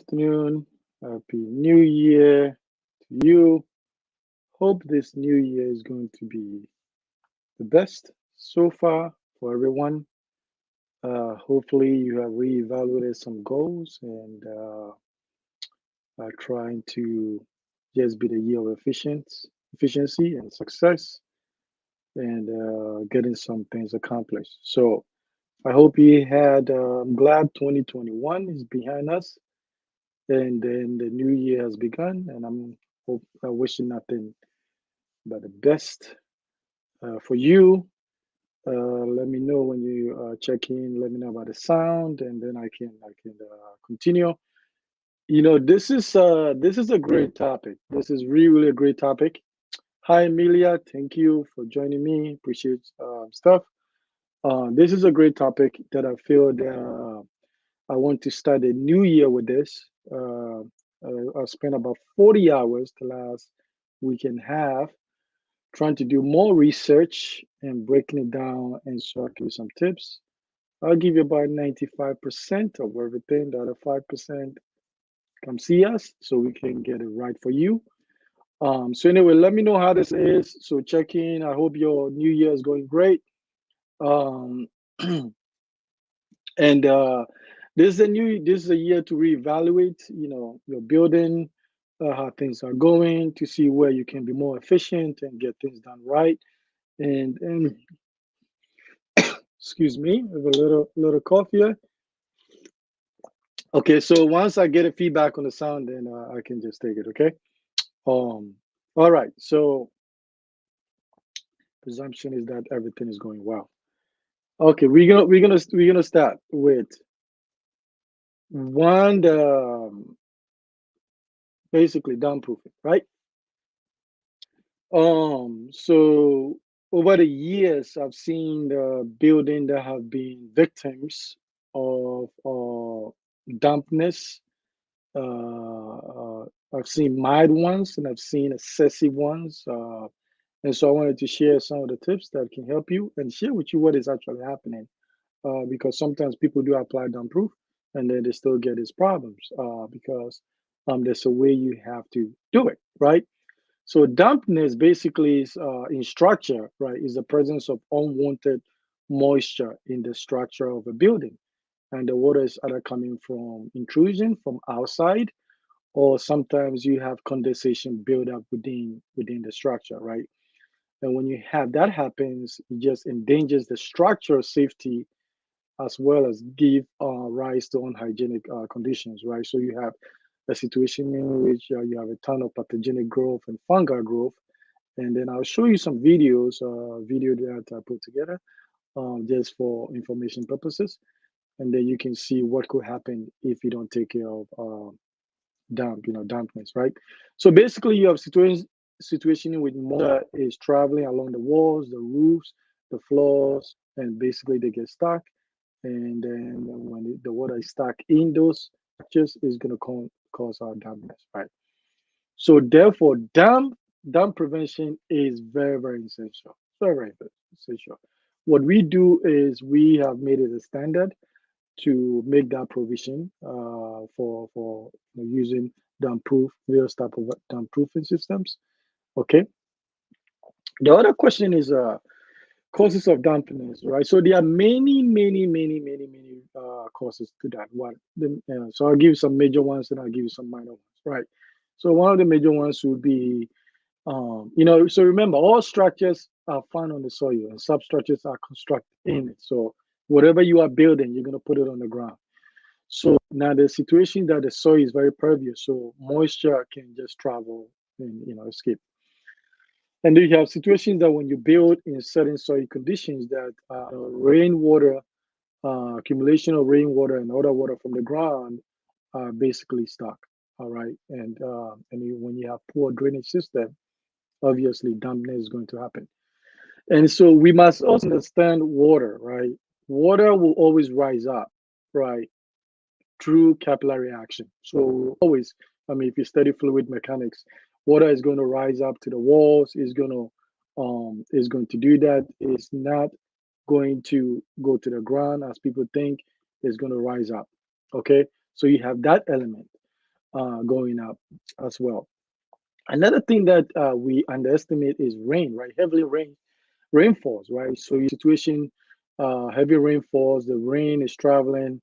afternoon. Happy New Year to you. Hope this new year is going to be the best so far for everyone. Hopefully, you have reevaluated some goals and are trying to just be the year of efficiency and success and getting some things accomplished. So, I hope you had. I'm glad 2021 is behind us, and then the new year has begun, and I'm wishing nothing but the best for you. Let me know when you check in. Let me know about the sound, and then I can continue. This is a great topic. This is really a great topic. Hi, Amelia. Thank you for joining me. Appreciate stuff. This is a great topic that I feel that I want to start a new year with this. I spent about 40 hours the last week and a half trying to do more research and breaking it down, and so I'll give you some tips. I'll give you about 95% of everything. The other 5%, come see us so we can get it right for you. So anyway, let me know how this is. So check in. I hope your new year is going great. Um, and this is a year to reevaluate, your building, how things are going, to see where you can be more efficient and get things done right. And excuse me, with a little cough here. Okay, so once I get a feedback on the sound, then I can just take it. Okay. Um. All right. So presumption is that everything is going well. Okay, we're gonna start with one basically downproofing, right? So over the years, I've seen the building that have been victims of dampness. I've seen mild ones and I've seen excessive ones. And so I wanted to share some of the tips that can help you and share with you what is actually happening. Because sometimes people do apply damp-proof and then they still get these problems because there's a way you have to do it, right? So dampness basically is in structure, right? Is the presence of unwanted moisture in the structure of a building, and the water is either coming from intrusion from outside, or sometimes you have condensation build up within the structure, right? And when you have that happens, it just endangers the structural safety as well as give rise to unhygienic conditions, right? So you have a situation in which you have a ton of pathogenic growth and fungal growth. And then I'll show you some videos, video that I put together just for information purposes. And then you can see what could happen if you don't take care of dampness, right? So basically you have situation in which moisture is traveling along the walls, the roofs, the floors, and basically they get stuck. And then when the water is stuck in those structures, is going to cause our dampness, right? So therefore, dam prevention is very, very essential. Very, very essential. What we do is we have made it a standard to make that provision for using dam-proof, various type of dam-proofing systems. Okay. The other question is causes of dampness, right? So there are many causes to that. So I'll give you some major ones and I'll give you some minor ones, right? So one of the major ones would be so remember, all structures are found on the soil and substructures are constructed in it. So whatever you are building, you're going to put it on the ground. So now the situation that the soil is very pervious, so moisture can just travel and escape. And then you have situations that when you build in certain soil conditions that rainwater, accumulation of rainwater and other water from the ground are basically stuck. All right, and when you have poor drainage system, obviously dampness is going to happen. And so we must also understand water, right? Water will always rise up, right, through capillary action. So always, I mean, if you study fluid mechanics, water is going to rise up to the walls, is going to do that. It's not going to go to the ground as people think. It's going to rise up. Okay, so you have that element. going up as well. Another thing that we underestimate is rain, right? Heavily rainfalls, right? So your situation, heavy rainfalls, the rain is traveling,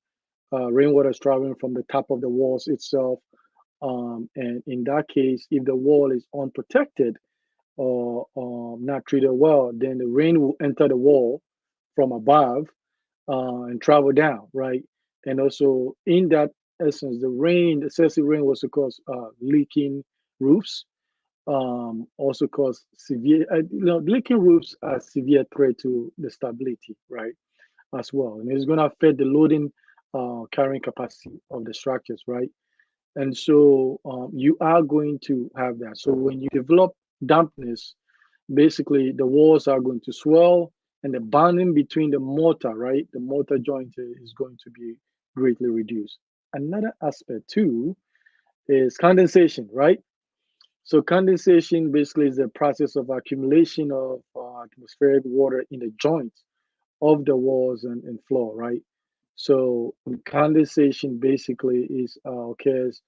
rainwater is traveling from the top of the walls itself. And in that case, if the wall is unprotected or not treated well, then the rain will enter the wall from above and travel down, right? And also, in that essence, the rain, excessive rain, also cause leaking roofs, also cause severe, leaking roofs are severe threat to the stability, right, as well. And it's going to affect the loading, carrying capacity of the structures, right? And so you are going to have that. So when you develop dampness, basically the walls are going to swell and the bonding between the mortar, right, the mortar joint is going to be greatly reduced. Another aspect too is condensation, right? So condensation basically is the process of accumulation of atmospheric water in the joints of the walls and floor, right? So condensation basically is occurs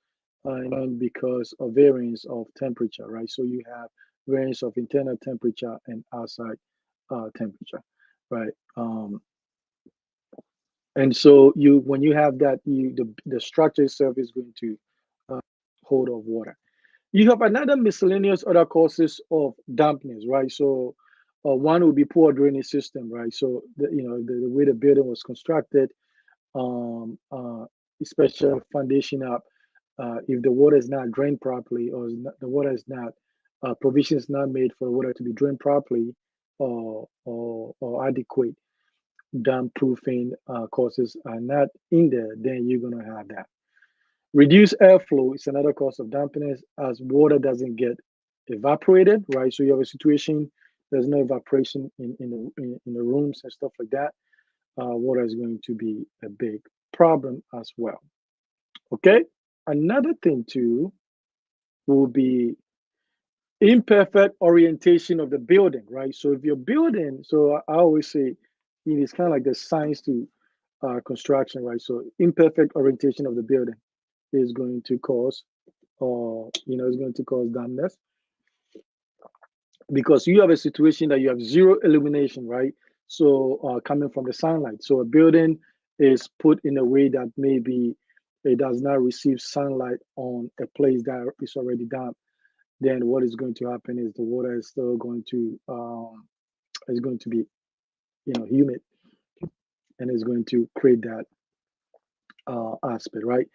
because of variance of temperature, right? So you have variance of internal temperature and outside temperature, right? And so you when you have that, the structure itself is going to uh, hold of water. You have another miscellaneous other causes of dampness, right? So one would be poor drainage system, right? So the way the building was constructed, um, uh, especially foundation up, if the water is not drained properly or the water is not provision is not made for water to be drained properly or adequate damp proofing courses are not in there, then you're gonna have that. Reduced airflow is another cause of dampness as water doesn't get evaporated, right? So you have a situation, there's no evaporation in the rooms and stuff like that. Water is going to be a big problem as well. Okay. Another thing too will be imperfect orientation of the building, right? So if you're building, so I always say it's kind of like the science to construction, right? So imperfect orientation of the building is going to cause, is going to cause dampness because you have a situation that you have zero illumination, right? So coming from the sunlight, so a building is put in a way that maybe it does not receive sunlight on a place that is already damp. Then what is going to happen is the water is still going to be humid and is going to create that aspect, right?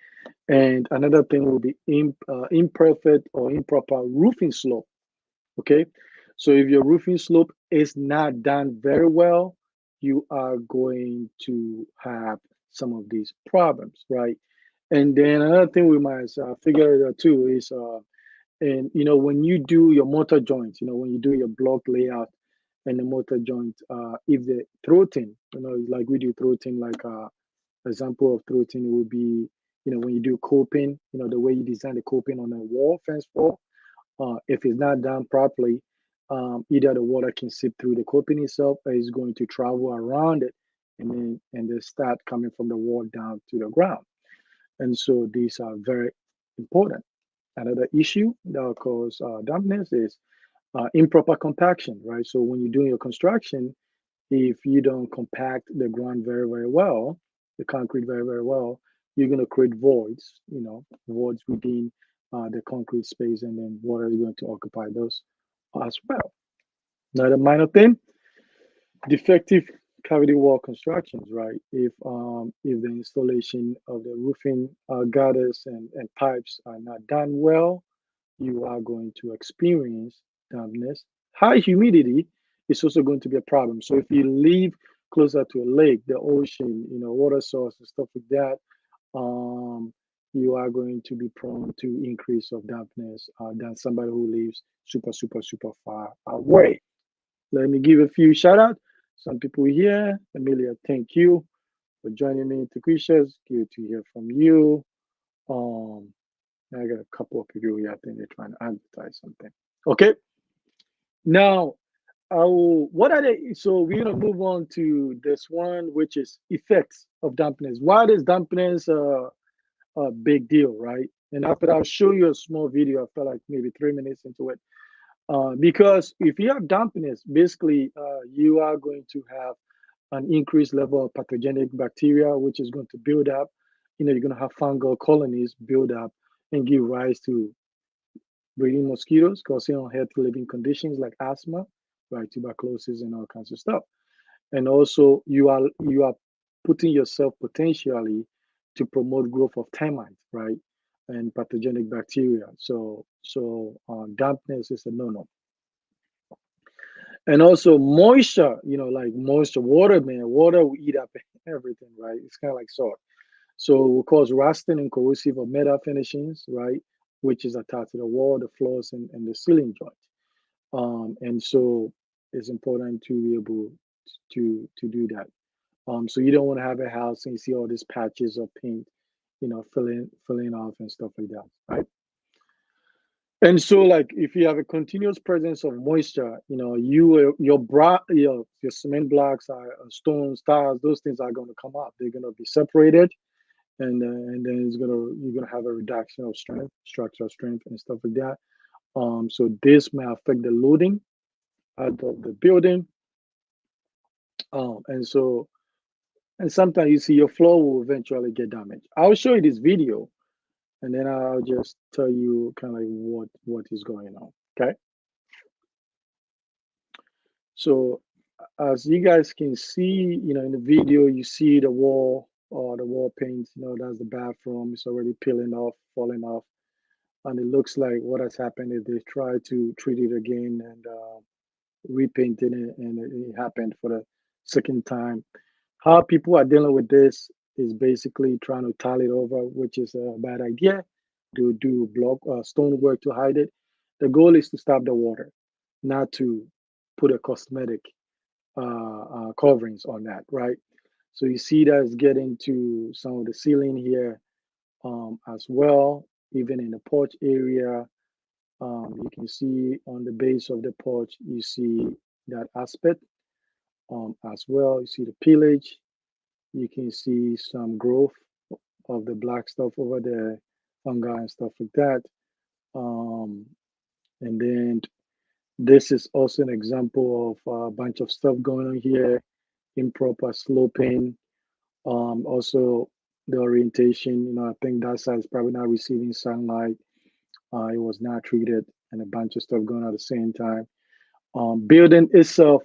And another thing will be imperfect or improper roofing slope. Okay, so if your roofing slope is not done very well, you are going to have some of these problems, right? And then another thing we must figure it out too is, and when you do your mortar joints, when you do your block layout and the mortar joint, if the throating, like we do throating, like example of throating would be, when you do coping, the way you design the coping on a wall, fence wall, if it's not done properly, either the water can seep through the coping itself or it's going to travel around it and then start coming from the wall down to the ground. And so these are very important. Another issue that will cause dampness is improper compaction, right? So when you're doing your construction, if you don't compact the ground very, very well, the concrete very, very well, you're going to create voids, voids within the concrete space, and then water is going to occupy those as well. Another minor thing, defective cavity wall constructions, right? If the installation of the roofing gutters and pipes are not done well, you are going to experience dampness. High humidity is also going to be a problem. So if you live closer to a lake, the ocean, water source and stuff like that, um, you are going to be prone to increase of dampness than somebody who lives super, super, super far away. Let me give a few shout out. Some people here. Amelia, thank you for joining me. Takrisha, good to hear from you. Um, I got a couple of people here. I think they're trying to advertise something. Okay. Now, what are they? So we're gonna move on to this one, which is effects of dampness. Why is dampness a big deal, right? And after I'll show you a small video after like maybe 3 minutes into it. Because if you have dampness, basically you are going to have an increased level of pathogenic bacteria, which is going to build up. You're going to have fungal colonies build up and give rise to breeding mosquitoes, causing unhealthy living conditions like asthma, right, tuberculosis, and all kinds of stuff. And also, you are putting yourself potentially to promote growth of termites, right, and pathogenic bacteria. So dampness is a no-no. And also moisture, like moisture, water, man, water will eat up everything, right? It's kind of like salt. So it will cause rusting and corrosive of metal finishings, right? Which is attached to the wall, the floors, and the ceiling joint. And so it's important to be able to do that. So you don't want to have a house and you see all these patches of paint, filling off and stuff like that, right? And so, like, if you have a continuous presence of moisture, your cement blocks are stones, tiles, those things are going to come up. They're going to be separated, and then you're gonna have a reduction of strength, structural strength, and stuff like that. So this may affect the loading of the building. And so, and sometimes you see your floor will eventually get damaged. I'll show you this video, and then I'll just tell you kind of like what is going on. Okay. So as you guys can see, in the video, you see the wall or the wall paint. That's the bathroom. It's already peeling off, falling off. And it looks like what has happened is they tried to treat it again and repainted it, and it happened for the second time. How people are dealing with this is basically trying to tile it over, which is a bad idea. To do block stonework to hide it. The goal is to stop the water, not to put a cosmetic coverings on that, right? So you see that's getting to some of the ceiling here as well, even in the porch area. You can see on the base of the porch, you see that aspect as well. You see the peelage. You can see some growth of the black stuff over there, fungi and stuff like that. Um, and then this is also an example of a bunch of stuff going on here, improper sloping. Also, the orientation, I think that side is probably not receiving sunlight. It was not treated, and a bunch of stuff going on at the same time. Building itself,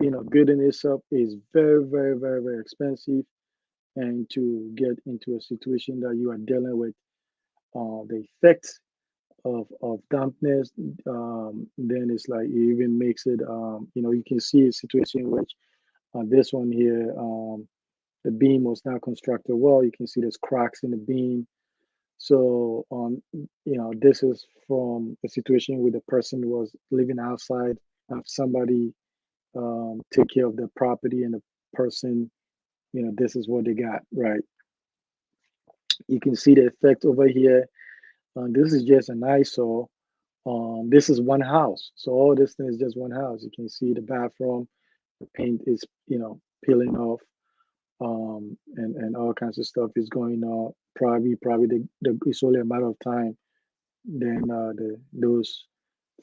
building itself is very, very, very, very expensive. And to get into a situation that you are dealing with the effects of dampness, then it's like it even makes it, you can see a situation which this one here, the beam was not constructed well. You can see there's cracks in the beam. So, this is from a situation where the person was living outside, have somebody take care of the property, and the person, this is what they got, right? You can see the effect over here. This is just an eyesore. This is one house. So all this thing is just one house. You can see the bathroom, the paint is, peeling off, and all kinds of stuff is going on. Probably it's only a matter of time. Then those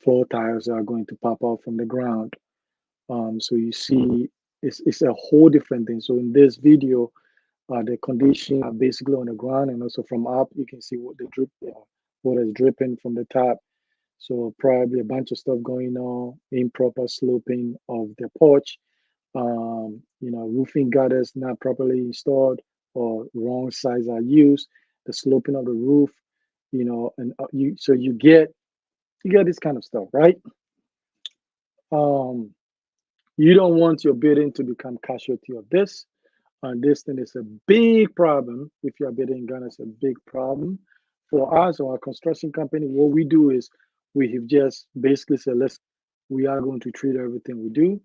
floor tiles are going to pop out from the ground. So you see, it's a whole different thing. So in this video, the condition are basically on the ground, and also from up, you can see what the drip, water is dripping from the top. So probably a bunch of stuff going on, improper sloping of the porch, roofing gutters not properly installed or wrong size are used, the sloping of the roof, and you get this kind of stuff, right? Um, you don't want your building to become casualty of this. And this thing is a big problem. If you're building in Ghana, it's a big problem. For us or our construction company, what we do is we have just basically said, we are going to treat everything we do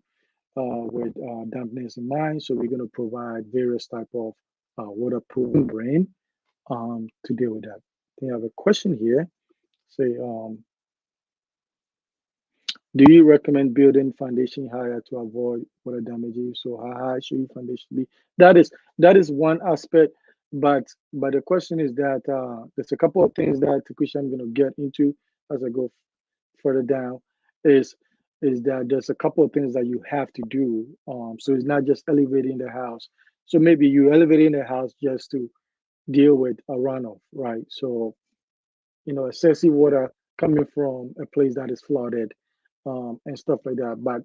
with dampness in mind. So we're going to provide various type of waterproof membrane to deal with that. I think I have a question here. Say, do you recommend building foundation higher to avoid water damages? So how high should your foundation be? That is one aspect. but the question is that there's a couple of things that which I'm going to get into as I go further down. Is is that there's a couple of things that you have to do. So it's not just elevating the house. So maybe you elevating the house just to deal with a runoff, right? So excessive water coming from a place that is flooded, and stuff like that. But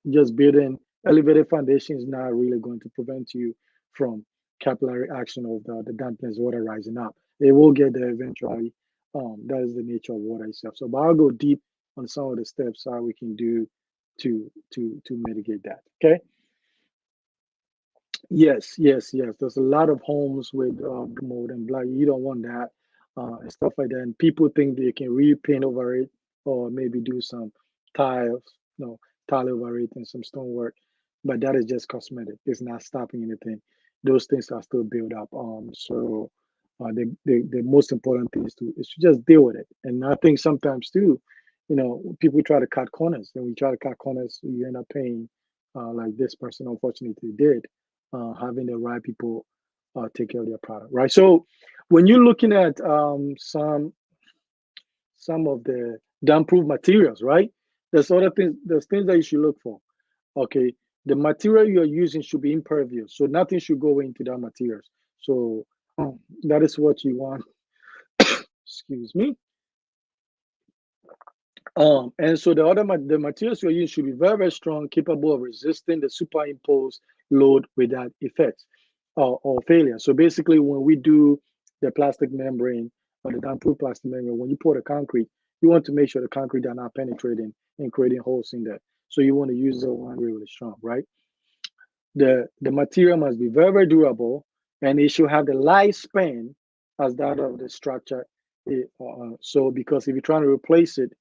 just building elevated foundation is not really going to prevent you from capillary action of the dampness water rising up. It will get there eventually. That is the nature of water itself. So, but I'll go deep on some of the steps how we can do to mitigate that. Okay. Yes, yes, yes. There's a lot of homes with mold and black. You don't want that, and stuff like that. And people think they can repaint over it or maybe do some tiles, no, tile over it and some stonework. But that is just cosmetic. It's not stopping anything. Those things are still built up. So the most important thing is to just deal with it. And I think sometimes too, people try to cut corners. And we try to cut corners, you end up paying, like this person unfortunately did, having the right people take care of their product, right? So when you're looking at some of the damp-proof materials, right? There's things that you should look for. Okay, the material you're using should be impervious, so nothing should go into that materials. So that is what you want. Excuse me. And so the materials you're using should be very, very strong, capable of resisting the superimposed load without effects or failure. So basically, when we do the plastic membrane or the damp-proof plastic membrane, when you pour the concrete, you want to make sure the concrete are not penetrating and creating holes in there. So you want to use the one really strong, right? The material must be very, very durable, and it should have the lifespan as that of the structure. So because if you're trying to replace it,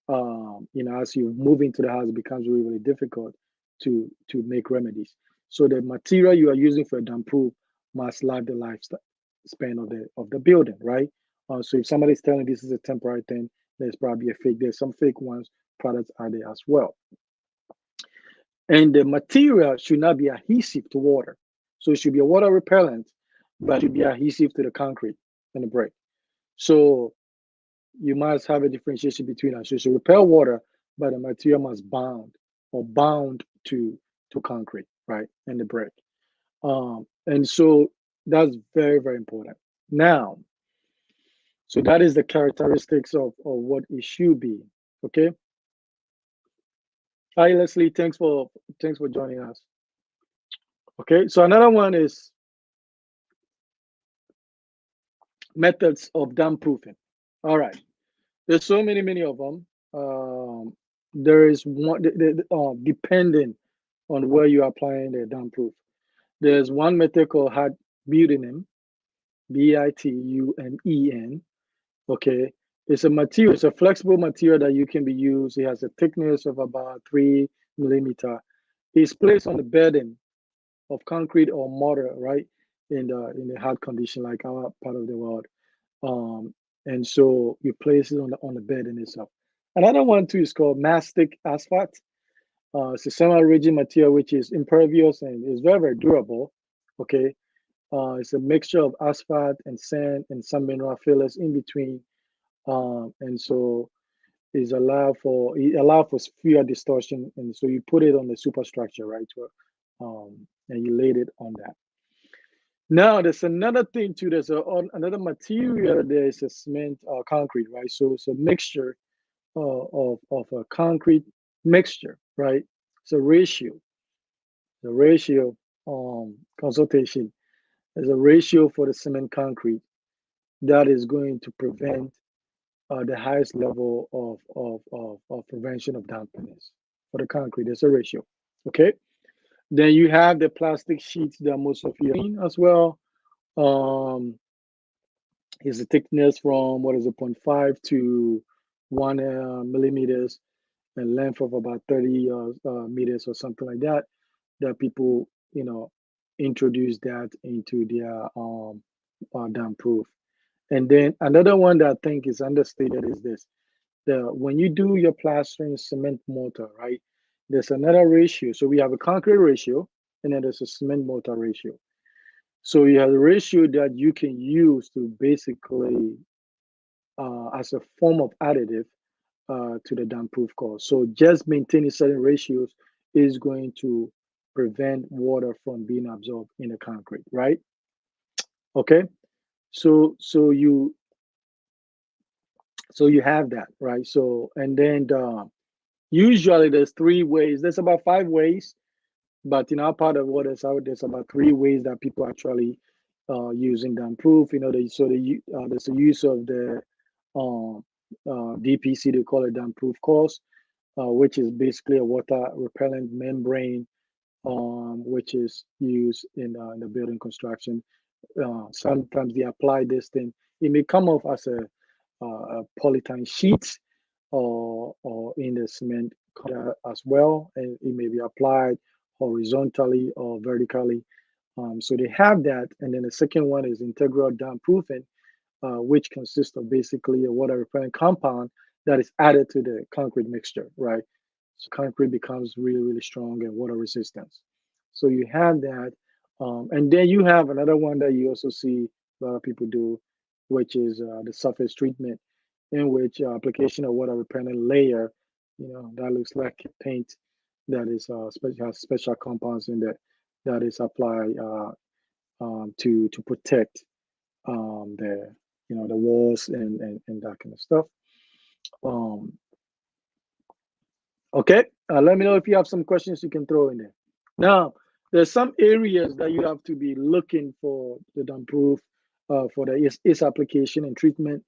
as you move into the house, it becomes really, really difficult to make remedies. So the material you are using for a damp proof must last the lifespan of the building, right? So if somebody's telling this is a temporary thing, there's probably a fake. There's some fake ones products are there as well. And the material should not be adhesive to water. So it should be a water repellent, but it should be adhesive to the concrete and the brick. So you must have a differentiation between us. So it should repel water, but the material must bound to concrete, right, and the brick. And so that's very, very important. Now, so that is the characteristics of what it should be. Okay. Hi, Leslie. Thanks for joining us. Okay. So another one is methods of damp proofing. All right. There's so many of them. There is one depending on where you are applying the damp proof. There's one method called hard bitumen, bitumen. Okay, it's a material. It's a flexible material that you can be used. It has a thickness of about 3 millimeter. It's placed on the bedding of concrete or mortar, right, in the hard condition like our part of the world. And so you place it on the bedding itself. Another one too is called mastic asphalt. It's a semi-rigid material which is impervious and is very, very durable. Okay, it's a mixture of asphalt and sand and some mineral fillers in between, and so it allow for fewer distortion. And so you put it on the superstructure, right? And you laid it on that. Now there's another thing too. There's another material. There is a cement or concrete, right? So it's a mixture of a concrete mixture, right? It's a ratio. The ratio consultation is a ratio for the cement concrete that is going to prevent the highest level of prevention of dampness for the concrete. There's a ratio. Okay. Then you have the plastic sheets that most of you have seen as well. Is the thickness from what is it, 0.5 to 1 millimeters, and length of about 30 meters or something like that. That people, introduce that into their damp proof. And then another one that I think is understated is this: when you do your plastering cement mortar, right? There's another ratio. So we have a concrete ratio, and then there's a cement mortar ratio. So you have a ratio that you can use to basically as a form of additive to the damp-proof course. So just maintaining certain ratios is going to prevent water from being absorbed in the concrete, right? Okay. So you have that, right? So and then usually there's 3 ways. There's about 5 ways, but in our part of what is out, there's about 3 ways that people actually using damp-proof. There's the use of the um, DPC. They call it damp-proof course, which is basically a water repellent membrane, which is used in the building construction. Sometimes they apply this thing. It may come off as a polythene sheet or in the cement as well, and it may be applied horizontally or vertically. So they have that, and then the second one is integral damp proofing, which consists of basically a water repellent compound that is added to the concrete mixture, right? So concrete becomes really, really strong and water resistance. So you have that. And then you have another one that you also see a lot of people do, which is the surface treatment, in which application of water repellent layer, that looks like a paint that is has special compounds in there that is applied to protect the the walls and that kind of stuff. Um, okay, let me know if you have some questions you can throw in there. Now, there's some areas that you have to be looking for the damp proof for the is application and treatment.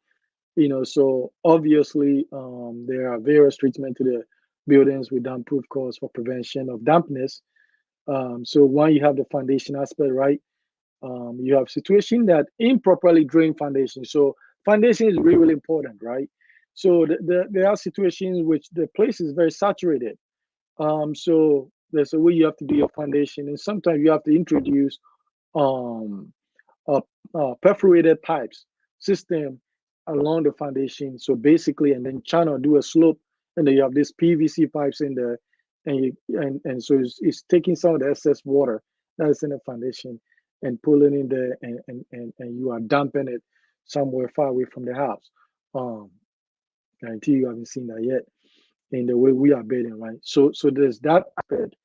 So obviously there are various treatment to the buildings with damp proof course for prevention of dampness. So one, you have the foundation aspect, right? You have situation that improperly drain foundation. So foundation is really, really important, right? So there are situations which the place is very saturated. So there's a way you have to do your foundation, and sometimes you have to introduce um, a, perforated pipes system along the foundation. So basically, and then channel do a slope, and then you have these PVC pipes in there, and so it's taking some of the excess water that is in the foundation and pulling in there, and you are dumping it somewhere far away from the house. Um, Guarantee you haven't seen that yet in the way we are building, right? So there's that aspect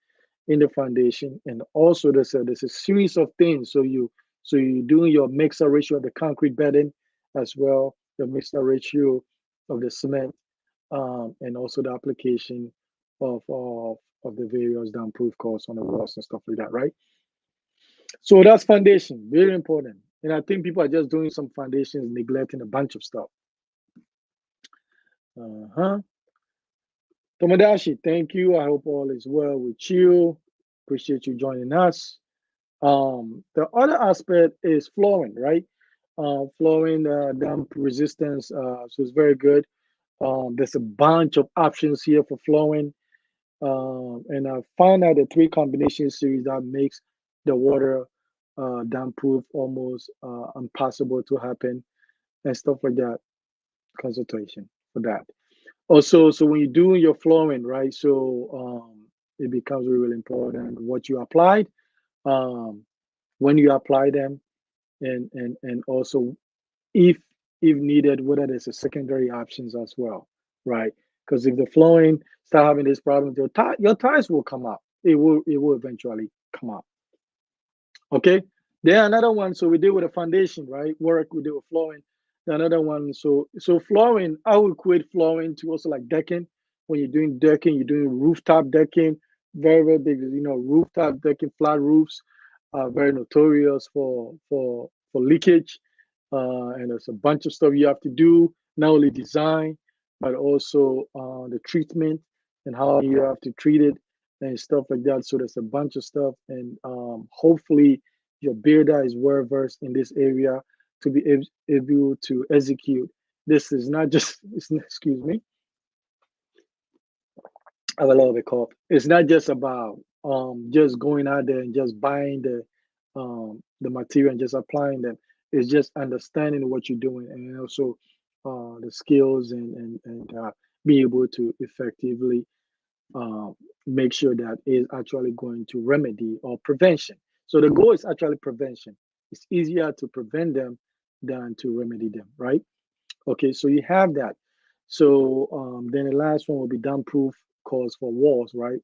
in the foundation, and also there's a series of things. So you doing your mixer ratio of the concrete bedding as well, the mixer ratio of the cement, and also the application of the various damp-proof course on the walls and stuff like that, right? So that's foundation, very important. And I think people are just doing some foundations, neglecting a bunch of stuff. Uh-huh. Tomodachi, thank you. I hope all is well with you. Appreciate you joining us. The other aspect is flooring, right? Flooring damp resistance, so it's very good. There's a bunch of options here for flooring, and I found out the 3 combination series that makes the water damp proof almost impossible to happen and stuff like that. Consultation for that. Also, so when you're doing your flooring, right? So it becomes really, really important what you applied, um, when you apply them, and also if needed, whether there's a secondary options as well, right? Because if the flooring start having this problem, your ties will come up. It will eventually come up. Okay. Then another one. So we deal with a foundation, right? Work we deal with flooring. Then another one. So flooring, I would equate flooring to also like decking. When you're doing decking, you're doing rooftop decking. Very, very big. Rooftop decking, flat roofs are very notorious for leakage. And there's a bunch of stuff you have to do, not only design, but also the treatment and how you have to treat it and stuff like that. So there's a bunch of stuff, and hopefully your builder is well versed in this area to be able to execute. This is not just, excuse me, I have a little bit cough. It's not just about just going out there and just buying the material and just applying them. It's just understanding what you're doing, and also the skills and be able to effectively uh, make sure that is actually going to remedy or prevention. So the goal is actually prevention. It's easier to prevent them than to remedy them, right? Okay, so you have that. So then the last one will be damp-proof cores for walls, right?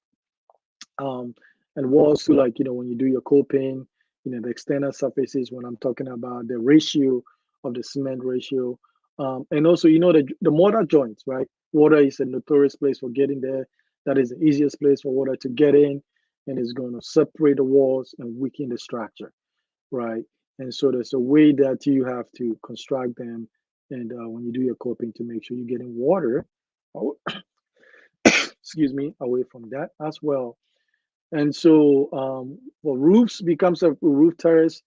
um, and walls to, like, when you do your coping, the external surfaces, when I'm talking about the ratio of the cement ratio, and also, the mortar joints, right? Water is a notorious place for getting there. That is the easiest place for water to get in, and it's going to separate the walls and weaken the structure, right? And so there's a way that you have to construct them, and when you do your coping, to make sure you're getting water, excuse me, away from that as well. And so, for roofs, becomes a roof terrace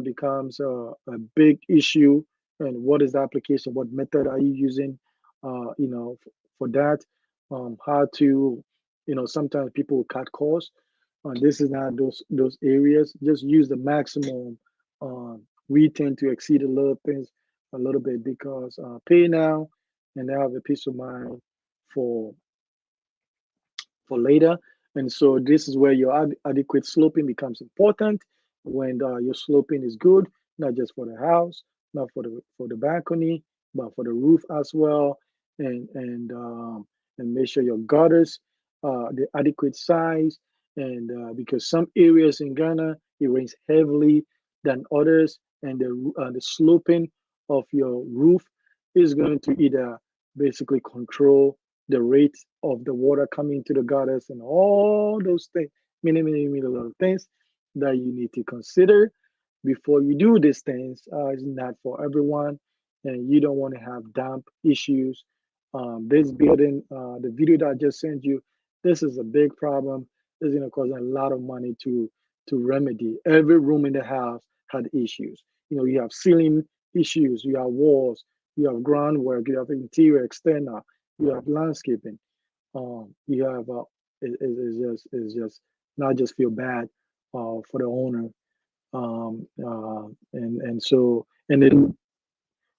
becomes a big issue. And what is the application? What method are you using? For that, how to, sometimes people will cut costs. This is not those areas. Just use the maximum. We tend to exceed a little things a little bit, because pay now and have a peace of mind for later. And so this is where your adequate sloping becomes important. When your sloping is good, not just for the house, not for the balcony, but for the roof as well. And make sure your gutters the adequate size. And because some areas in Ghana, it rains heavily than others, and the sloping of your roof is going to either basically control the rate of the water coming to the gutters, and all those things, many little things that you need to consider before you do these things. It's not for everyone, and you don't want to have damp issues. This building, the video that I just sent you, this is a big problem. It's going to cost a lot of money to remedy. Every room in the house had issues. You have ceiling issues, you have walls, you have groundwork, you have interior, external, you have landscaping. You have it's just not just feel bad for the owner. And so, and then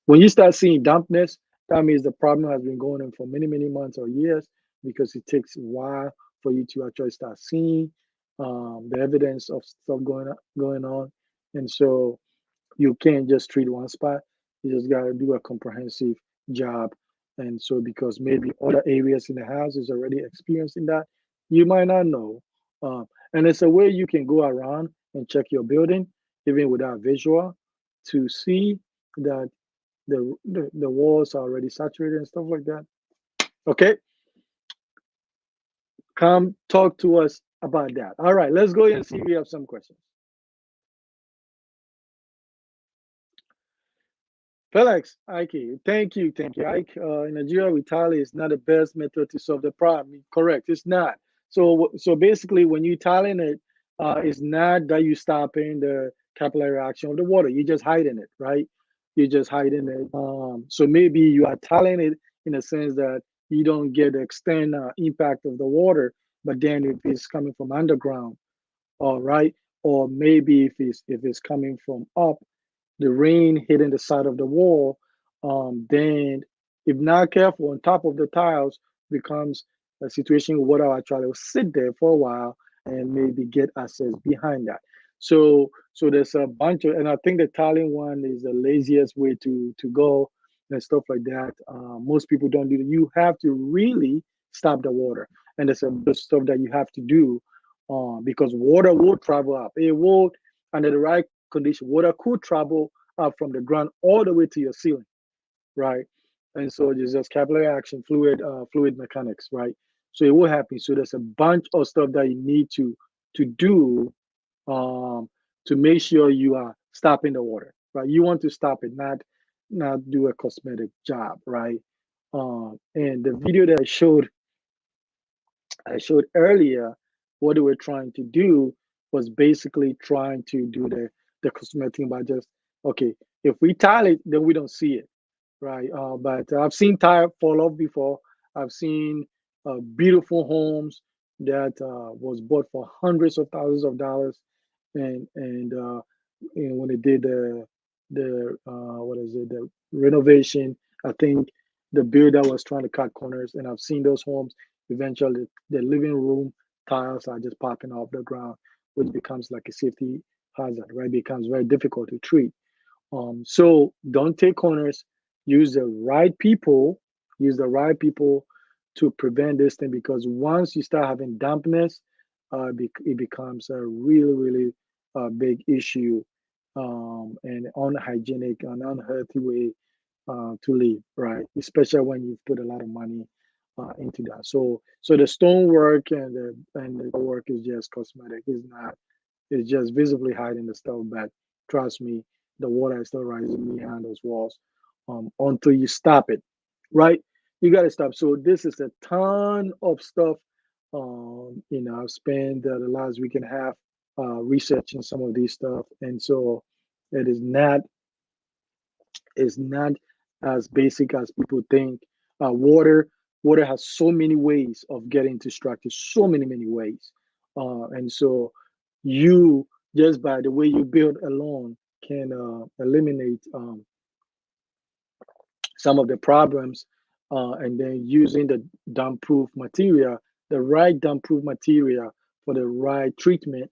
when you start seeing dampness, that means the problem has been going on for many months or years, because it takes a while for you to actually start seeing the evidence of stuff going on. And so you can't just treat one spot. You just got to do a comprehensive job. And so, because maybe other areas in the house is already experiencing that, you might not know. And it's a way you can go around and check your building, even without visual, to see that the walls are already saturated and stuff like that. Okay, come talk to us about that. All right, let's go ahead and see if we have some questions. Felix, Ike, thank you. Ike, in Nigeria, we tally is not the best method to solve the problem. Correct, it's not. So basically, when you tallying it, it's not that you stopping the capillary action of the water. You're just hiding it, right? You're just hiding it. So maybe you are tallying it in a sense that you don't get the external impact of the water, but then if it's coming from underground, all right, or maybe if it's coming from up, the rain hitting the side of the wall, then if not careful, on top of the tiles becomes a situation where water actually will sit there for a while and maybe get access behind that. So there's a bunch of, and I think the tiling one is the laziest way to go and stuff like that. Most people don't do that. You have to really stop the water, and there's a stuff that you have to do because water will travel up. It will, under the right condition, water could travel up from the ground all the way to your ceiling, right? And so it's just capillary action, fluid mechanics, right? So it will happen. So there's a bunch of stuff that you need to do um, to make sure you are stopping the water, right? You want to stop it, not do a cosmetic job, right? And the video that I showed earlier, what they were trying to do was basically trying to do the cosmetic by just, okay, if we tile it, then we don't see it, right? But I've seen tile fall off before. I've seen beautiful homes that was bought for hundreds of thousands of dollars, and when they did the what is it, the renovation, I think the builder was trying to cut corners, and I've seen those homes. Eventually, the living room tiles are just popping off the ground, which becomes like a safety hazard, right? Becomes very difficult to treat. So don't take corners. Use the right people. Use the right people to prevent this thing, because once you start having dampness, it becomes a really, really big issue, and unhygienic and unhealthy way to live, right? Especially when you put a lot of money into that. So the stone work and the work is just cosmetic. It's not. It's just visibly hiding the stuff back. Trust me, the water is still rising behind those walls until you stop it, right? You got to stop. So this is a ton of stuff. I've spent the last week and a half researching some of these stuff, and so it is not as basic as people think. Water has so many ways of getting to structure, so many ways, and so you, just by the way you build alone, can eliminate some of the problems, and then using the dump-proof material, the right dump-proof material for the right treatment,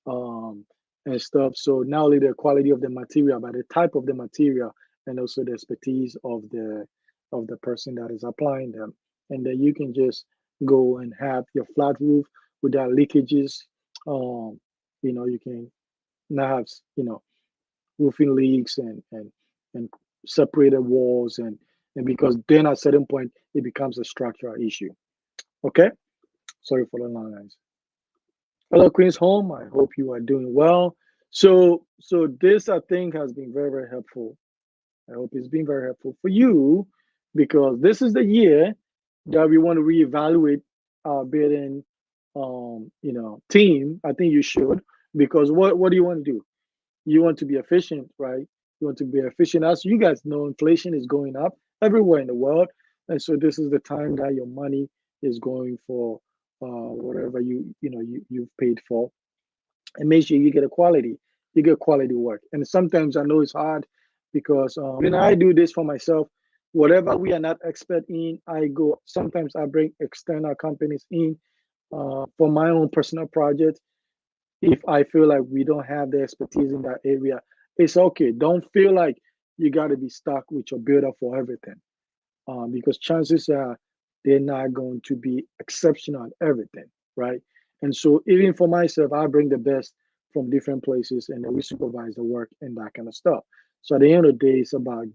um, and stuff. So not only the quality of the material, but the type of the material, and also the expertise of the person that is applying them. And then you can just go and have your flat roof without leakages. Um, you can not have roofing leaks and separated walls, and because then at a certain point it becomes a structural issue. Okay, sorry for the long lines. Hello, Queen's Home. I hope you are doing well. So this, I think, has been very, very helpful. I hope it's been very helpful for you, because this is the year that we want to reevaluate our bidding, team. I think you should, because what do you want to do? You want to be efficient, right? You want to be efficient. As you guys know, inflation is going up everywhere in the world, and so this is the time that your money is going for whatever you've paid for, and make sure you get quality work. And sometimes I know it's hard, because when I do this for myself, whatever we are not expert in, I go. Sometimes I bring external companies in for my own personal project. If I feel like we don't have the expertise in that area, it's okay. Don't feel like you got to be stuck with your builder for everything, because chances are they're not going to be exceptional at everything, right? And so even for myself, I bring the best from different places, and then we supervise the work and that kind of stuff. So at the end of the day, it's about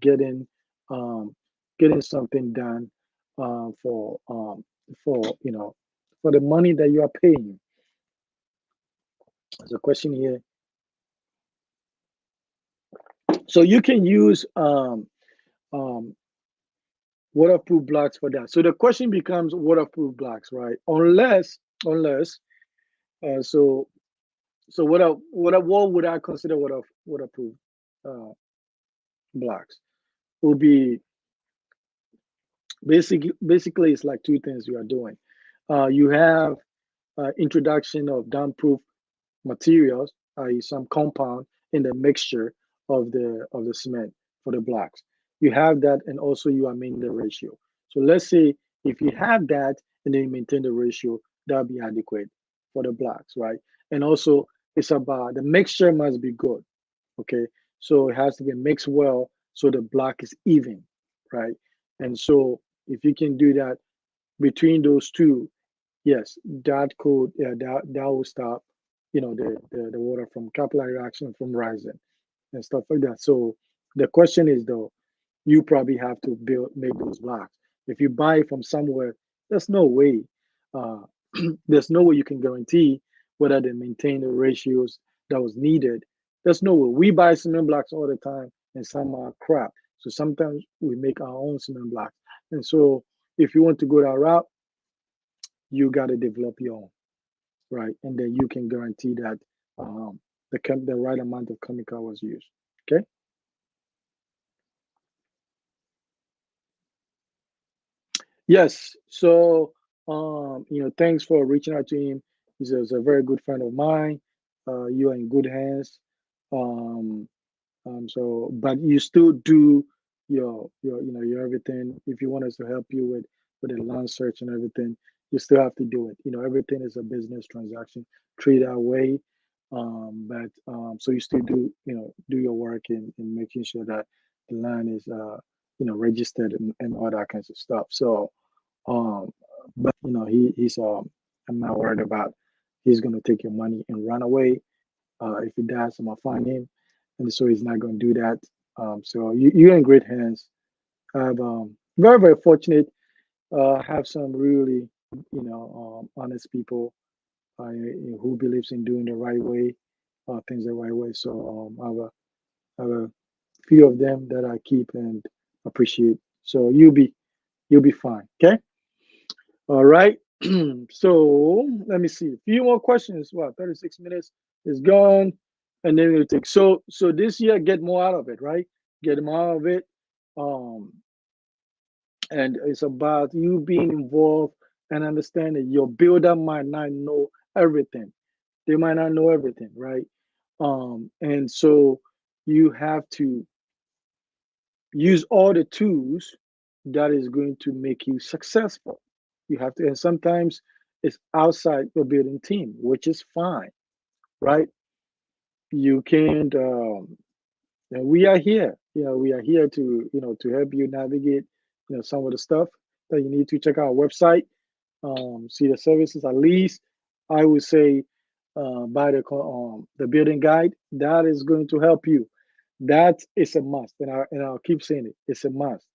um, getting something done for for the money that you are paying. There's a question here. So you can use um, waterproof blocks for that. So the question becomes waterproof blocks, right? Unless so what would I consider waterproof uh, blocks? Will be basically it's like two things you are doing. You have introduction of damp-proof materials, i.e., some compound in the mixture of the cement for the blocks. You have that, and also you are maintaining the ratio. So let's say if you have that and then you maintain the ratio, that'll be adequate for the blocks, right? And also it's about the mixture must be good. Okay, so it has to be mixed well so the block is even, right? And so if you can do that between those two, yes, that could, yeah, that will stop, the water from capillary action from rising and stuff like that. So the question is though, you probably have to make those blocks. If you buy from somewhere, there's no way, uh, there's no way you can guarantee whether they maintain the ratios that was needed. There's no way. We buy cement blocks all the time, and some are crap. So sometimes we make our own cement blocks. And so if you want to go that route, you got to develop your own, right? And then you can guarantee that the right amount of chemical was used. Okay. Yes. So thanks for reaching out to him. He's a very good friend of mine. You are in good hands. Um, but you still do your everything. If you want us to help you with the land search and everything, you still have to do it. Everything is a business transaction. Treat that way. But so you still do, do your work in making sure that the land is, registered and all that kinds of stuff. So, um, but he's I'm not worried about he's gonna take your money and run away. If he does, I'm gonna find him, and so he's not gonna do that. So you're in great hands. I've very very fortunate. Have some really honest people who believes in doing the right way, things the right way. So I have a few of them that I keep and appreciate. So you'll be fine. Okay. All right. So let me see. A few more questions. What, 36 minutes is gone. And then we'll take so this year get more out of it, right? Get more out of it. Um, and it's about you being involved and understanding your builder might not know everything. They might not know everything, right? And so you have to use all the tools that is going to make you successful. You have to, and sometimes it's outside your building team, which is fine, right? You can't, and we are here. We are here to, to help you navigate, some of the stuff that you need to check out our website, see the services. At least I would say, buy the building guide. That is going to help you. That is a must, and I'll keep saying it. It's a must.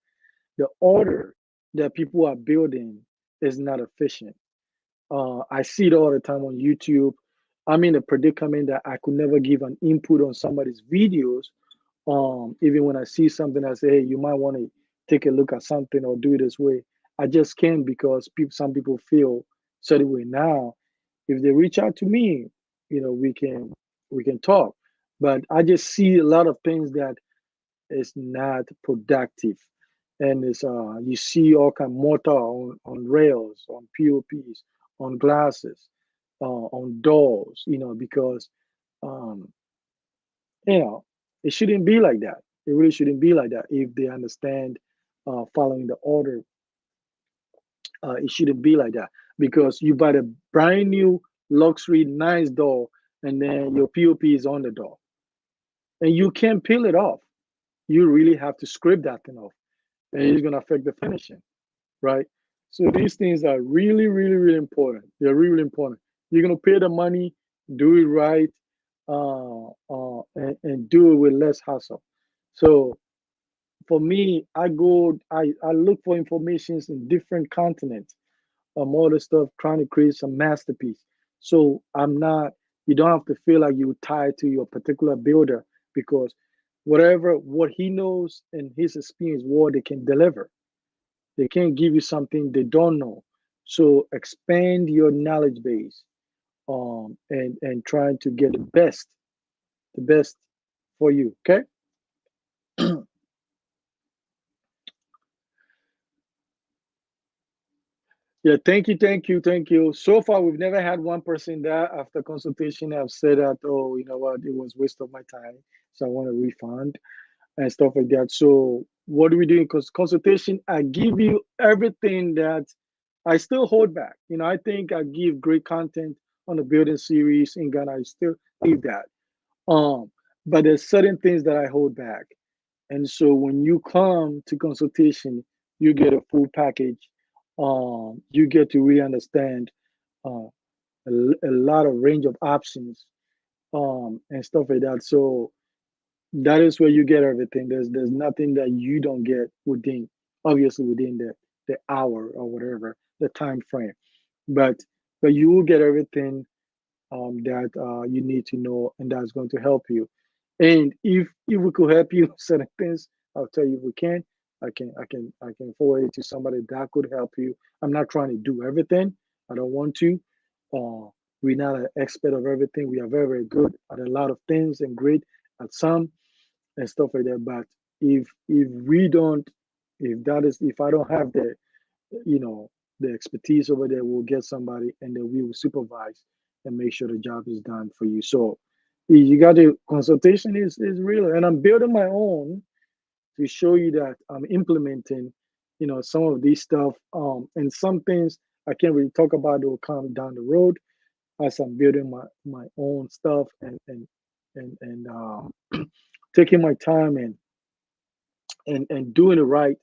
The order that people are building is not efficient. I see it all the time on YouTube. I'm in a predicament that I could never give an input on somebody's videos. Even when I see something, I say, hey, you might want to take a look at something or do it this way. I just can't because some people feel certain way. Now, if they reach out to me, we can talk. But I just see a lot of things that is not productive. And it's you see all kind of mortar on rails, on POPs, on glasses, on doors, because um, you know, it shouldn't be like that. It really shouldn't be like that. If they understand following the order, it shouldn't be like that because you buy a brand new luxury nice door and then your POP is on the door and you can't peel it off. You really have to scrape that thing off and it's going to affect the finishing, right? So these things are really, really, really important. They're really, really important. You're going to pay the money, do it right, and do it with less hassle. So for me, I look for informations in different continents, all the stuff, trying to create some masterpiece. So you don't have to feel like you're tied to your particular builder because what he knows and his experience, what they can deliver. They can't give you something they don't know. So expand your knowledge base, and trying to get the best for you. Okay. Yeah, thank you, thank you, thank you. So far, we've never had one person that after consultation have said that, oh, you know what, it was waste of my time, so I want a refund and stuff like that. So what do we do? Because consultation, I give you everything that I still hold back. I think I give great content on the building series in Ghana. I still leave that. Um, but there's certain things that I hold back. And so when you come to consultation, you get a full package. You get to really understand uh, a lot of range of options, and stuff like that. So that is where you get everything. There's nothing that you don't get obviously within the hour or whatever the time frame. But you will get everything that you need to know, and that's going to help you. And if we could help you certain things, I'll tell you if we can. I can forward it to somebody that could help you. I'm not trying to do everything. I don't want to. Uh, we're not an expert of everything. We are very very good at a lot of things and great at some and stuff like that. But if we don't, if I don't have you know the expertise over there, we'll get somebody and then we will supervise and make sure the job is done for you. So you got the consultation is real, and I'm building my own to show you that I'm implementing, some of these stuff. And some things I can't really talk about. That will come down the road. as I'm building my own stuff and taking my time and doing it right.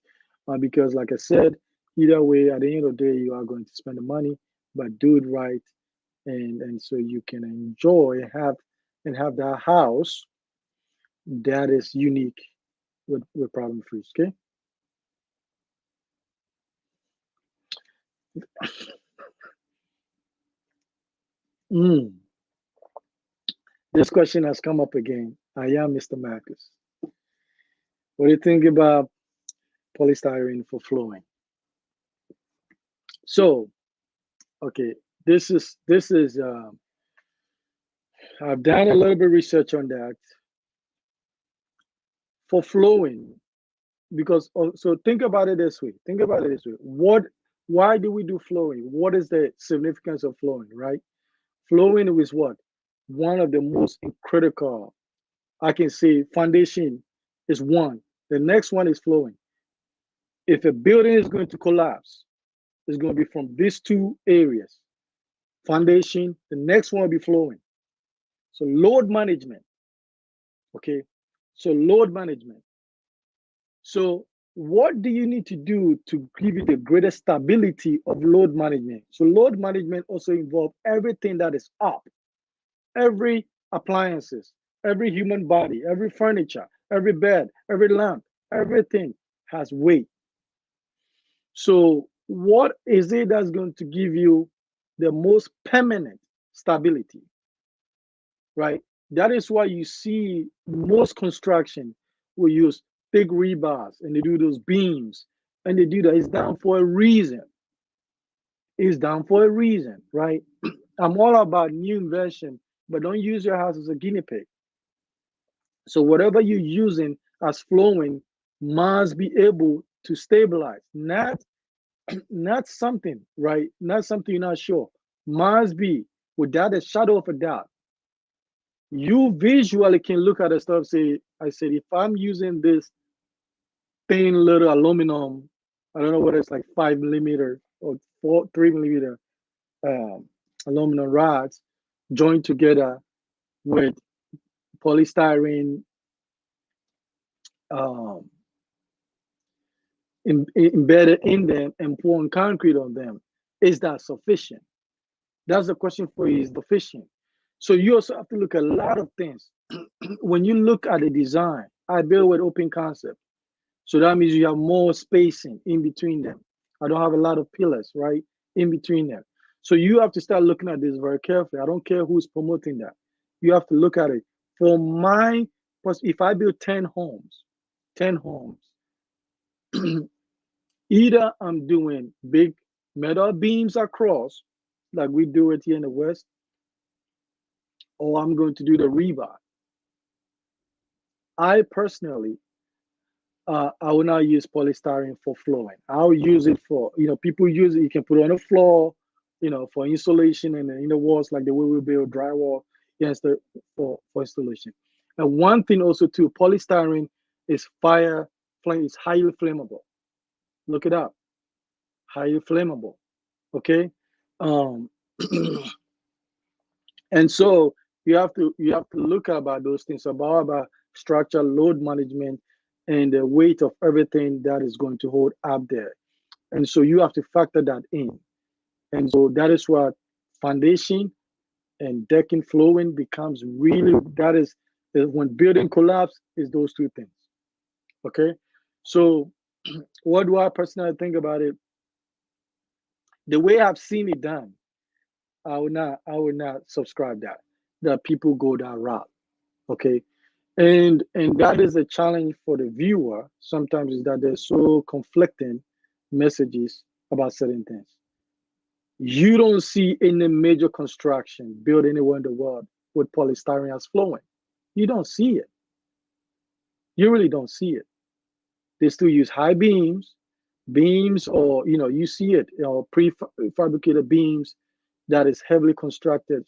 Because, like I said, either way, at the end of the day, you are going to spend the money, but do it right, and so you can enjoy have that house that is unique with problem free. Okay. Mm. This question has come up again. I am Mr. Marcus. What do you think about polystyrene for flooring? So, okay, this is I've done a little bit of research on that for flooring because so think about it this way. Think about it this way. Why do we do flooring? What is the significance of flooring, right? Flooring is what? One of the most critical, I can say foundation is one. The next one is flooring. If a building is going to collapse, it's going to be from these two areas. Foundation, the next one will be flooring. So load management, okay? So load management. So what do you need to do to give you the greatest stability of load management? So load management also involves everything that is up, every appliances, every human body, every furniture, every bed, every lamp, everything has weight. So what is it that's going to give you the most permanent stability, right? That is why you see most construction will use big rebars and they do those beams and they do that. It's down for a reason. It's down for a reason, right? I'm all about new invention, but don't use your house as a guinea pig. So whatever you're using as flowing must be able to stabilize, not something, right? Not something you're not sure. Must be without a shadow of a doubt. You visually can look at the stuff, say, I said, if I'm using this thin little aluminum, I don't know what it's like 5 millimeter or 3 millimeter um, aluminum rods joined together with polystyrene um, embedded in them and pouring concrete on them. Is that sufficient? That's the question for you. Is sufficient? So you also have to look at a lot of things. When you look at the design, I build with open concept. So that means you have more spacing in between them. I don't have a lot of pillars, right, in between them. So you have to start looking at this very carefully. I don't care who's promoting that. You have to look at it. For my, if I build 10 homes, either I'm doing big metal beams across, like we do it here in the West, or I'm going to do the rebar. I personally, I will not use polystyrene for flooring. I'll use it for, people use it, you can put it on the floor, for insulation and in the walls, like the way we build drywall, yes, for installation. And one thing also too, polystyrene is is highly flammable. Look it up, highly flammable. Okay. Um, and so you have to look about those things about structure, load management, and the weight of everything that is going to hold up there. And so you have to factor that in. And so that is what foundation and decking flowing becomes really, that is when building collapse is those two things. Okay. So what do I personally think about it? The way I've seen it done, I would not subscribe that people go that route. Okay. And that is a challenge for the viewer sometimes, is that there's so conflicting messages about certain things. You don't see any major construction built anywhere in the world with polystyrene as flowing. You don't see it. You really don't see it. They still use high beams, or you see it, prefabricated beams that is heavily constructed,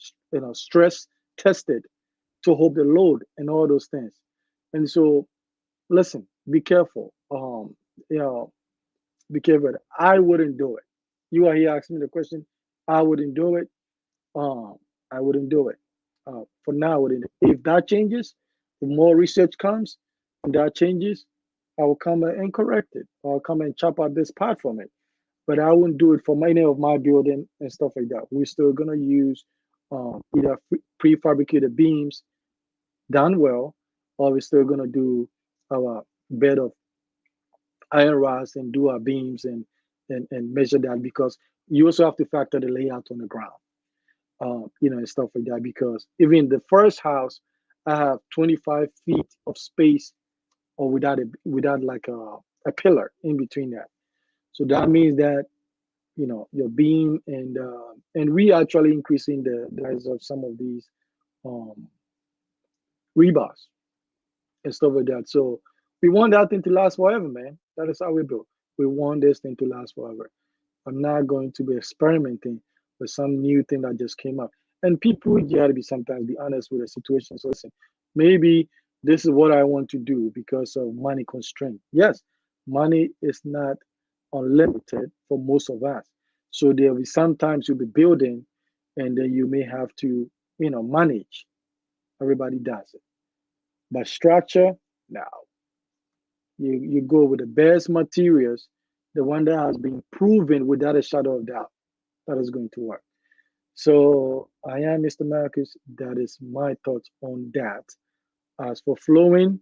stress tested to hold the load and all those things. And so, listen, be careful. You know, be careful. I wouldn't do it. You are here asking me the question. I wouldn't do it. Um, I wouldn't do it. For now, I wouldn't. If that changes, if more research comes and that changes, I will come and correct it. I'll come and chop out this part from it. But I wouldn't do it for many of my building and stuff like that. We're still gonna use either prefabricated beams done well, or we're still gonna do our bed of iron rods and do our beams and measure that, because you also have to factor the layout on the ground, and stuff like that. Because even the first house, I have 25 feet of space, or without like a pillar in between that. So that means that your beam and we actually increasing the size of some of these um, rebars and stuff like that. So we want that thing to last forever, man. That is how we build. We want this thing to last forever. I'm not going to be experimenting with some new thing that just came up. And people, you got to be sometimes be honest with the situation. So listen, maybe this is what I want to do because of money constraint. Yes, money is not unlimited for most of us. So there will be sometimes you'll be building, and then you may have to, manage. Everybody does it. But structure, now you go with the best materials, the one that has been proven without a shadow of doubt that is going to work. So I am Mr. Marcus. That is my thoughts on that. As for flowing,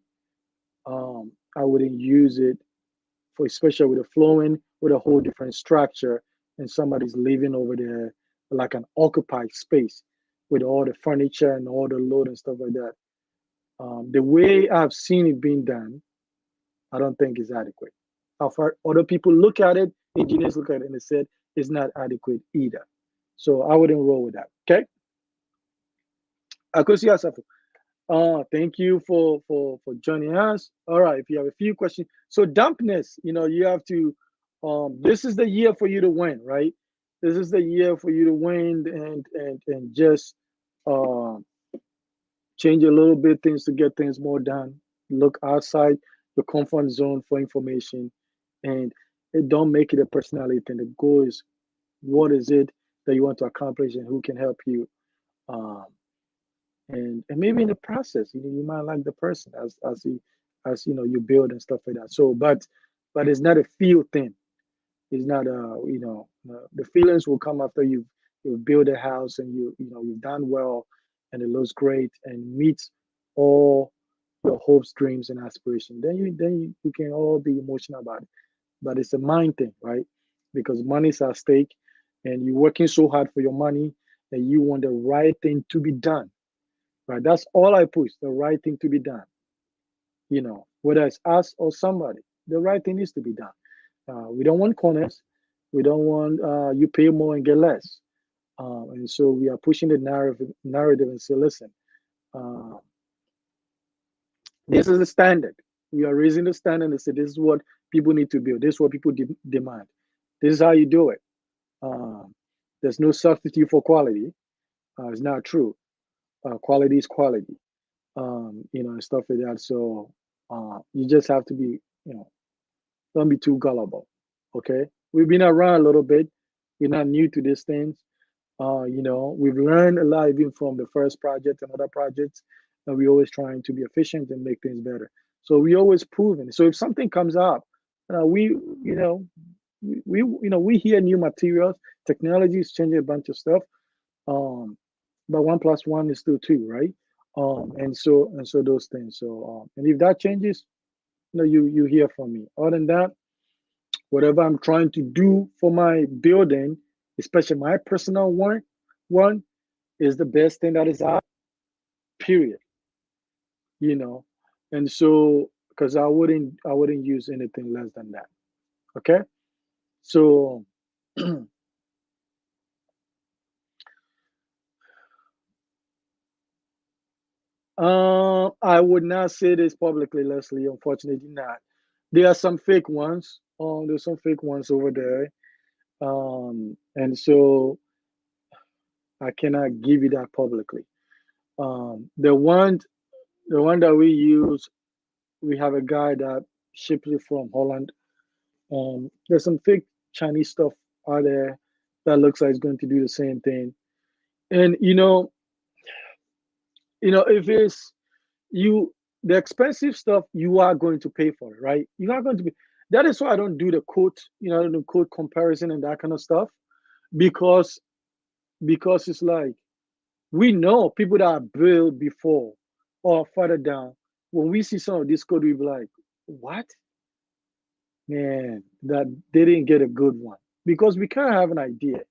I wouldn't use it for, especially with the flowing with a whole different structure, and somebody's living over there like an occupied space with all the furniture and all the load and stuff like that. The way I've seen it being done, I don't think is adequate. I've heard other people look at it, engineers look at it, and they said it's not adequate either. So I wouldn't roll with that. Okay. Akosi Asafo. Thank you for joining us. All right, if you have a few questions. So dampness, you have to this is the year for you to win, right? This is the year for you to win and just um change a little bit things to get things more done. Look outside your comfort zone for information, and it don't make it a personality thing. The goal is what is it that you want to accomplish and who can help you. Um, and maybe in the process, you might like the person as you build and stuff like that. So, but it's not a feel thing. It's not the feelings will come after you build a house and you've done well and it looks great and meets all your hopes, dreams, and aspirations. Then you can all be emotional about it. But it's a mind thing, right? Because money's at stake, and you're working so hard for your money, and you want the right thing to be done, right? That's all I push, the right thing to be done. Whether it's us or somebody, the right thing needs to be done. We don't want corners. We don't want you pay more and get less. And so we are pushing the narrative and say, listen, uh, this is the standard. We are raising the standard and say, this is what people need to build. This is what people demand. This is how you do it. Um, there's no substitute for quality. It's not true. Quality is quality. And stuff like that. So you just have to be, don't be too gullible. Okay. We've been around a little bit. We're not new to these things. We've learned a lot even from the first project and other projects, and we're always trying to be efficient and make things better. So we always proving. So if something comes up, we we hear new materials, technology is changing a bunch of stuff. Um, but one plus one is still two, right? And so those things. So and if that changes, you hear from me. Other than that, whatever I'm trying to do for my building, especially my personal one is the best thing that is out, period. You know. And so because I wouldn't use anything less than that. Okay. So I would not say this publicly, Leslie. Unfortunately, not. There are some fake ones. There's some fake ones over there. And so I cannot give you that publicly. The one that we use, we have a guy that ships it from Holland. There's some fake Chinese stuff out there that looks like it's going to do the same thing. And if it's you, the expensive stuff, you are going to pay for it, right? You are going to be. That is why I don't do the quote, the quote comparison and that kind of stuff, because it's like we know people that are built before or further down. When we see some of this code, we be like, what? Man, that they didn't get a good one, because we kind of have an idea,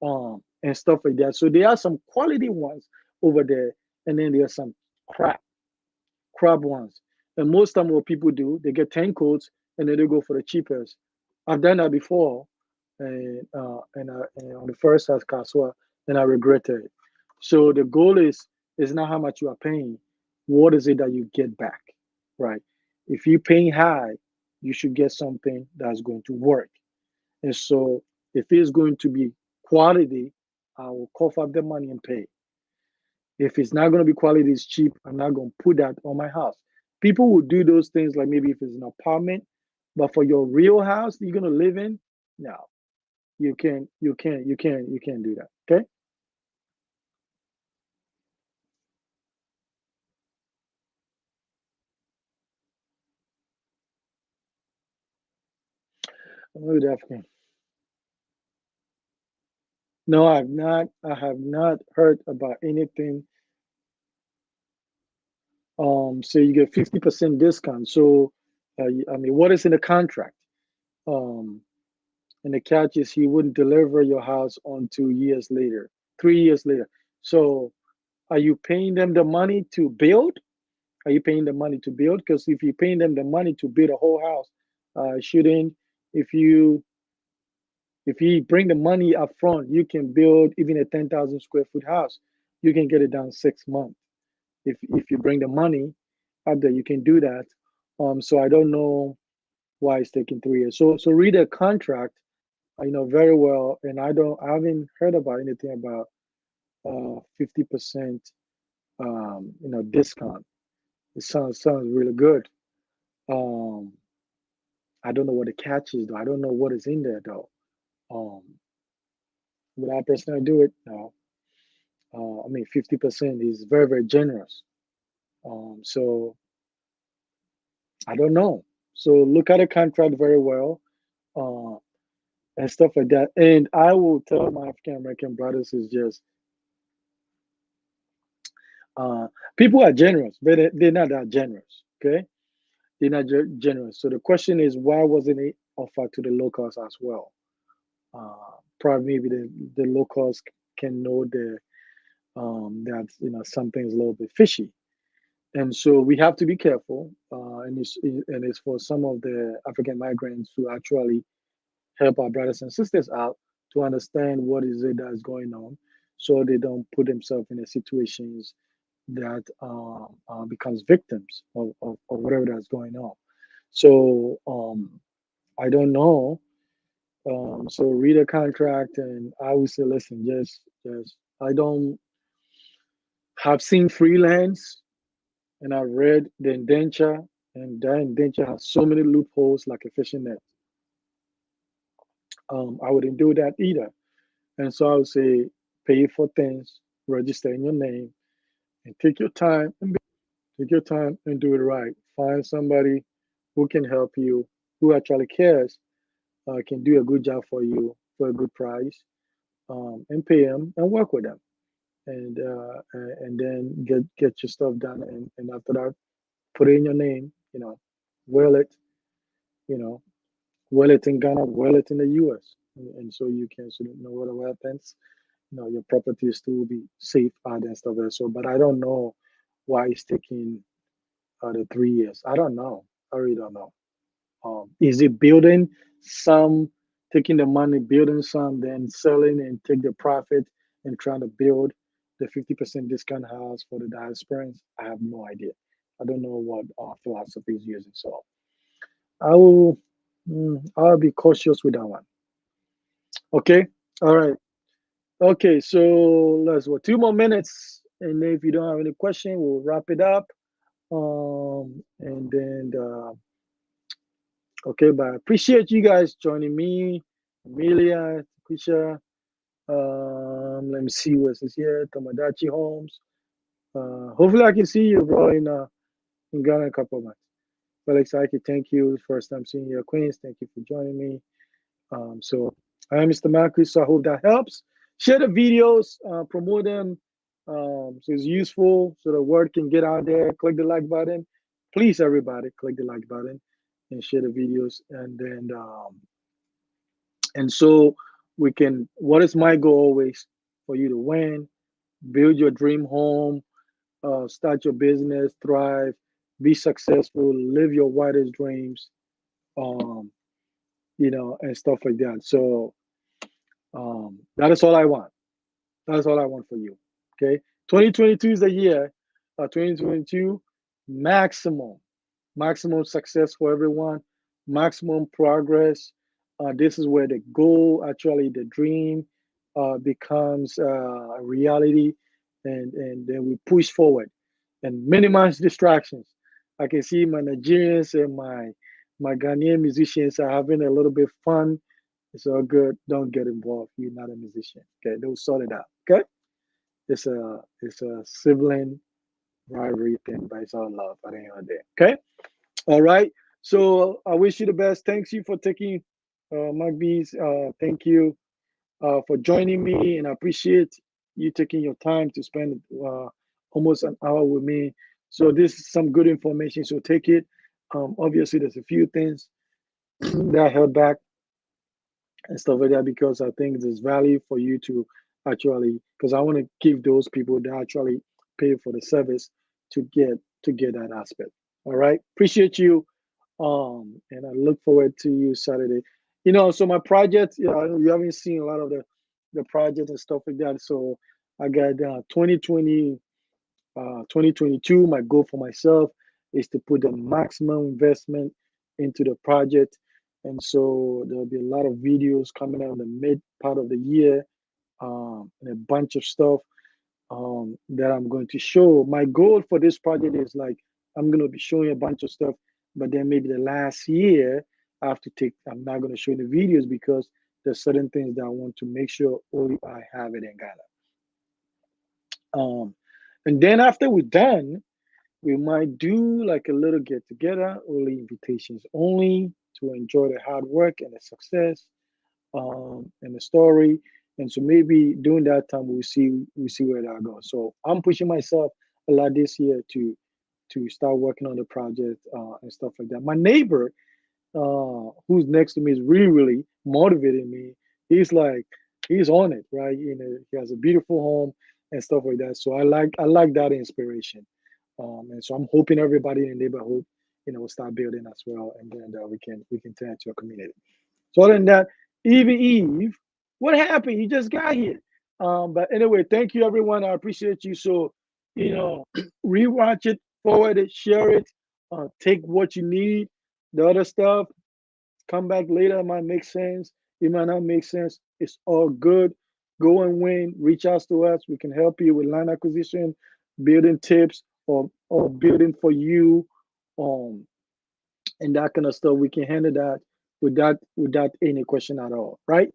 and stuff like that. So there are some quality ones over there, and then there are some crap ones. And most time what people do, they get 10 codes and then they go for the cheapest. I've done that before, and on the first house Kaswa, and I regretted it. So the goal is not how much you are paying, what is it that you get back, right? If you're paying high, you should get something that's going to work. And so if it's going to be quality, I will cough up the money and pay. If it's not going to be quality, it's cheap, I'm not going to put that on my house. People will do those things, like maybe if it's an apartment, but for your real house you're going to live in, no, you can't do that. Okay. Maybe African. No, I have not heard about anything. So you get 50% discount. So I mean, what is in the contract? um and the catch is he wouldn't deliver your house on 2 years later, 3 years later. So are you paying them the money to build? Are you paying the money to build? Because if you're paying them the money to build a whole house, shouldn't if you bring the money up front, you can build even a 10,000 square foot house. You can get it done 6 months. If you bring the money up there, you can do that. So I don't know why it's taking 3 years. So read a contract, very well. And I haven't heard about anything about 50% discount. It sounds really good. Um, I don't know what the catch is though. I don't know what is in there though. Um, would I personally do it? No. I mean, 50% is very, very generous. So I don't know. So look at the contract very well, uh, and stuff like that. And I will tell my African American brothers is just uh, people are generous, but they're not that generous. Okay, they're not generous. So the question is, why wasn't it offered to the locals as well? Probably maybe the locals can know that something's a little bit fishy, and so we have to be careful. And it's for some of the African migrants to actually help our brothers and sisters out to understand what is it that's going on, so they don't put themselves in a situations that becomes victims of whatever that's going on. So I don't know. So read a contract, and I would say, listen, just I don't have seen freelance, and I read the indenture, and that indenture has so many loopholes like a fishing net. I wouldn't do that either. And so I would say, pay for things, register in your name, and take your time and do it right. Find somebody who can help you, who actually cares, can do a good job for you for a good price, and pay them and work with them, and then get your stuff done, and after that, put it in your name. Will it, you know, will it in Ghana, will it in the U.S., and so you can sort of know what happens. Your property still be safe out and stuff like that. So, but I don't know why it's taking the 3 years. I don't know. I really don't know. Is it building some, taking the money, building some, then selling and take the profit and trying to build the 50% discount house for the diasporans? I have no idea. I don't know what philosophy is using. So I will, I'll be cautious with that one. Okay. All right. Okay. So let's what 2 more minutes, and if you don't have any question, we'll wrap it up. And then okay, but I appreciate you guys joining me, Amelia, Tisha. Let me see what's this here. Tomodachi Homes. Hopefully I can see you, bro, in Ghana in a couple of months. Felix, I can thank you. First time seeing you, Queens. Thank you for joining me. So I am Mr. Marcus. So I hope that helps. Share the videos, promote them, so it's useful, so the word can get out there. Click the like button, please, everybody. Click the like button and share the videos, and then and so we can. What is my goal always for you to win? Build your dream home, start your business, thrive, be successful, live your wildest dreams, um, and stuff like that. So that is all I want. That's all I want for you. Okay. 2022 is the year. 2022, maximum, maximum success for everyone, maximum progress. This is where the goal, actually, the dream, becomes a reality, and then we push forward and minimize distractions. I can see my Nigerians and my Ghanaian musicians are having a little bit fun. It's all good. Don't get involved. You're not a musician. Okay, they'll sort it out. Okay, it's a sibling rivalry thing, but it's all love at the end of the day. Okay, all right. So I wish you the best. Thanks you for taking my bees. Thank you for joining me, and I appreciate you taking your time to spend almost an hour with me. So this is some good information. So take it. Obviously, there's a few things that I held back and stuff like that, because I think there's value for you to actually, because I want to give those people that actually pay for the service to get that aspect. All right, appreciate you, and I look forward to you Saturday. So my project, you haven't seen a lot of the project and stuff like that. So I got 2022. My goal for myself is to put the maximum investment into the project, and so there'll be a lot of videos coming out in the mid part of the year, and a bunch of stuff that I'm going to show. My goal for this project is like I'm going to be showing a bunch of stuff, but then maybe the last year I have to take. I'm not going to show the videos because there's certain things that I want to make sure only I have it in Ghana. And then after we're done, we might do like a little get together, only invitations only, to enjoy the hard work and the success, and the story. And so maybe during that time we see where that goes. So I'm pushing myself a lot this year to start working on the project, and stuff like that. My neighbor, who's next to me, is really motivating me. He's like, he's on it, right? He has a beautiful home and stuff like that. So I like that inspiration. And so I'm hoping everybody in the neighborhood, will start building as well, and then we can turn into a community. So other than that, Eve, what happened? You just got here. But anyway, thank you everyone. I appreciate you. So, rewatch it, forward it, share it, take what you need. The other stuff, come back later. It might make sense. It might not make sense. It's all good. Go and win. Reach out to us. We can help you with land acquisition, building tips, or building for you, um, and that kind of stuff. We can handle that without any question at all, right?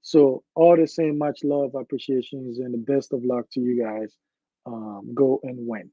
So all the same, much love, appreciations, and the best of luck to you guys. Go and win.